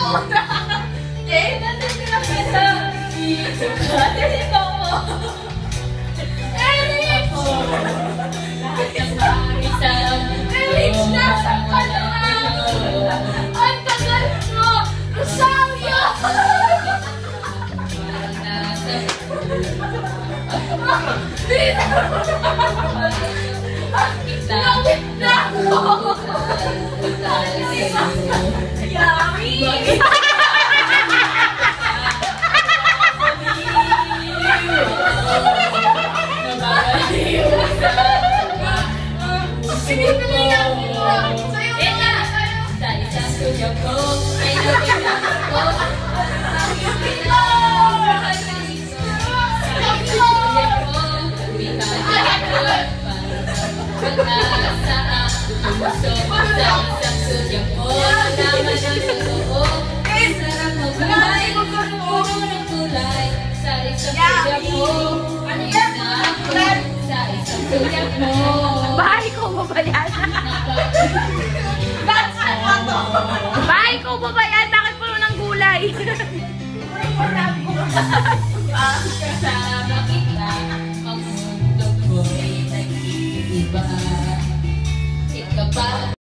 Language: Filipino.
una. Kaya natin pinakita. Natin ito mo. Eric! Lahat ng isang Eric, nasaan ka na? Ang tagal mo! Rosario! Nakit na ako! Yummy! Sinipilihan mo! Sa'yo na! Sa isang suyo ko ay nabilang ko. Ang ipilo! Sa isang suyo ko, bihagin ko. Pag-asa ang gusto ko sa isang suyo ko. Naman ang totoo. Sarap mo kulay. Puro ng kulay. Sa isang suyo ko. Ano yan? Sa isang suyo ko. Bahay ko mo ba yan? Bahay ko mo ba yan? Bakit puno ng gulay?